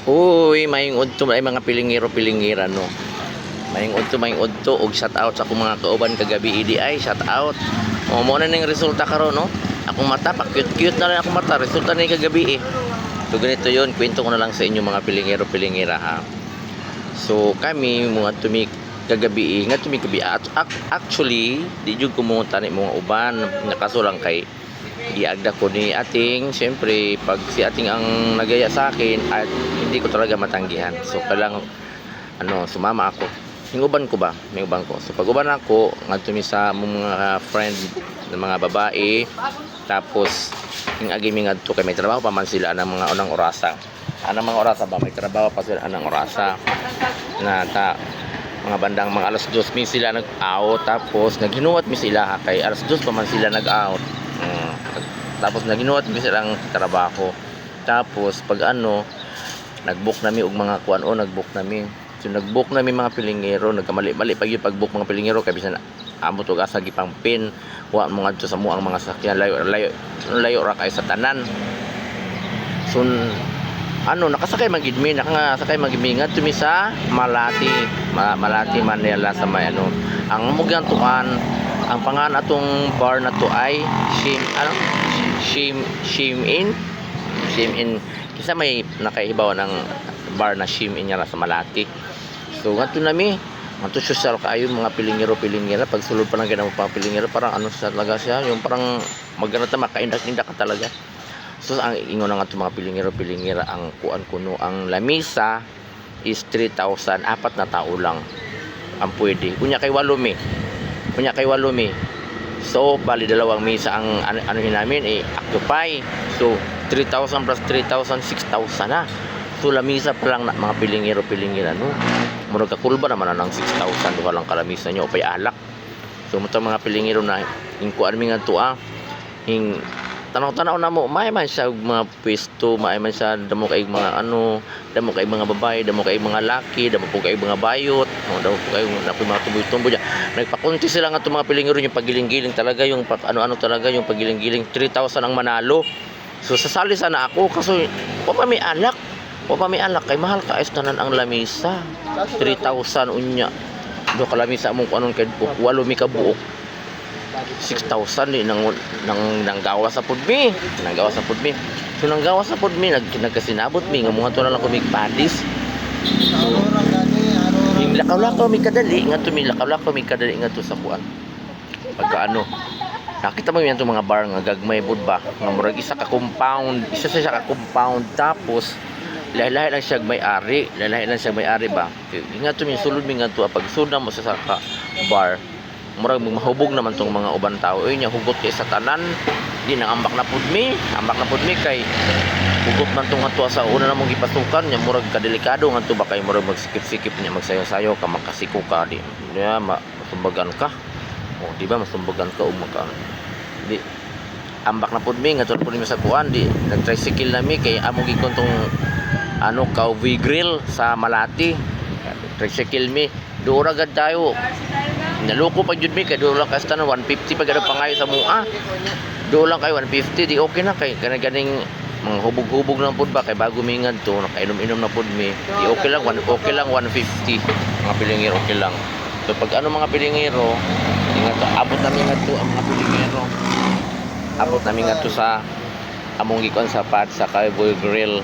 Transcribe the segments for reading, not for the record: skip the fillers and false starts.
Uy, mayong udto ay mga pilingiro-pilingira no. Mayong udto og shout out sa akong mga kauban kagabi idi ay shout out. Mo na ning resulta karon no. Akong mata pa cute-cute na lang akong mata resulta ni kagabi eh. So ganito 'yon, kwento ko na lang sa inyo mga pilingiro-pilingira ha. So kami mga tumi kagabi nga tumi gabi actually di jud ko mo tani mga uban nakaso lang kay iagda ko ni ating syempre pag si ating ang nagaya sa akin at hindi ko talaga matanggihan so kailang sumama ako hinguban ko ba hinguban ko so pag uban ako ngadto mi sa mga friend ng mga babae tapos ing agi mi ngadto kay may trabaho pa man sila ng mga unang orasa mga orasa ba may trabaho pa sila anang orasa na mga bandang mga alas 2 mi sila nag-out tapos naghinuwat mi sila kay alas 2 pa man sila nag-out. Tapos naginuwat mi silang trabaho. Tapos pag nag-book nami og mga kuan nag-book nami. So nag-book nami mga pilingero, nagkamali-mali pag yung pag-book mga pilingero kay bisan amot og asa gipang pin. Wa mo ngadto sa muang mga sakyan layo ra kay sa tanan. So nakasakay magid mi nakasakay magid mi ngadto mi sa Malati Manila sa may ang mugyang tukan ang pangan atong bar na to ay Shim In kisa may nakahibaw ng bar na Shim In niya sa Malati so ngadto nami ngadto social kaayo mga pilingero pag sulod pa ng ganang mga pilingero parang sa talaga siya yung parang maganda makaindak-indak ka talaga. So ang ingon nga itong mga pilingero ang kuan kuno ang lamisa is 3,000 apat na tao lang ang pwede kunya kay 8 mi so bali dalawang misa ang namin occupy so 3,000 plus 3,000 6,000 na so lamisa pa lang na mga pilingero no murag kakulba naman ng 6,000 duha lang kalamisa nyo o pay alak so mo mga pilingero na ing kuan mi nga tuwa ing tanaw-tanaw na mo may man siya mga pwesto may man siya damo kay mga damo kay mga babae damo kay mga laki damo po kay mga bayot damo po kay mga tumboy-tumboy nagpakunti sila nga mga pilingero yung pagiling-giling talaga yung talaga yung pagiling-giling 3,000 ang manalo so sasali sana ako kasi wa pa may alak kay mahal ka is tanan ang lamisa 3,000 unya do ka lamisa mong kuanon kay 8 mi ka buok 6,000 din nang gawa sa pudmi so nang gawa sa pudmi nagkasinabot mi nga mga to na lang ko padis so yung lakaw-lakaw mi kadali nga to sa kuan pagka nakita mo yan itong mga bar nga gagmay bud ba nga murag isa ka compound tapos lahi-lahi lang siya may-ari ba nga to mi sulod mi nga to pag sudam mo sa bar murag mahubog naman tong mga uban tao nya hugot kay sa tanan di nang ambak na pudmi kay hugot man tong ato sa una namong gipasukan nya murag kadelikado ngadto ba kay murag magsikip-sikip nya magsayo-sayo ka makasiko ka di masumbagan ka di ba masumbagan ka di ambak na pudmi ngadto pud mi sa kuan di nag-tricycle nami kay amo gikon tong Cowboy Grill sa Malati tricycle mi duura gad tayo naloko pa jud mi kay do lang kastan 150 pag pangayo sa mua do lang kay 150 di okay na kay ganing mga hubog-hubog lang pud ba kay bago mi ngadto nakainom-inom na pud mi di okay lang 150 mga pilingero okay lang so pag mga pilingero ingat abot namin ngadto ang mga pilingero abot namin ngadto sa among gikon sa Cowboy Grill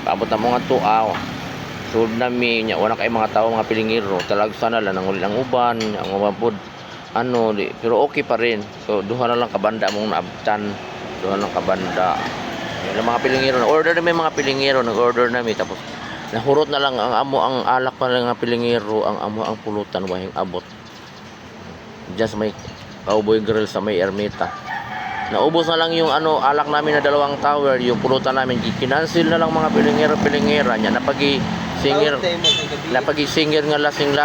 abot na mo ngadto sud nami nya wala kay mga tao mga pilingero talag sana lang nanguli lang uban ang uban pod pero okay pa rin so duha na lang kabanda mong naabtan duha lang kabanda yung mga pilingero na order nami mga pilingero nag-order nami tapos nahurot na lang ang alak pa lang mga pilingero ang ang pulutan wahing abot diyan sa may Cowboy Grill sa may Ermita naubos na lang yung alak namin na 2 tower yung pulutan namin kinansil na lang mga pilingera nya singer nga lasing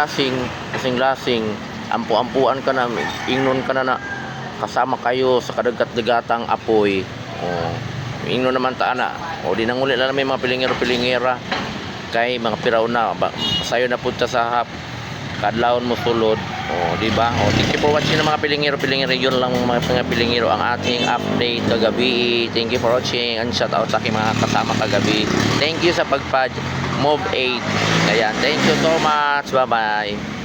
ampuan ka na ingnon ka na kasama kayo sa kadagat-dagatang apoy ingnon naman ta di nanguli na namin mga pilingera kay mga piraw na pasayo na punta sa kadlawon mo sulod. O, di ba? O, thank you for watching ng mga pilingiro. Yun lang mga pilingiro ang ating update kagabi. Thank you for watching and shout out sa aking mga kasama kagabi. Thank you sa pagpad Move 8. Ayan, thank you so much. Bye-bye.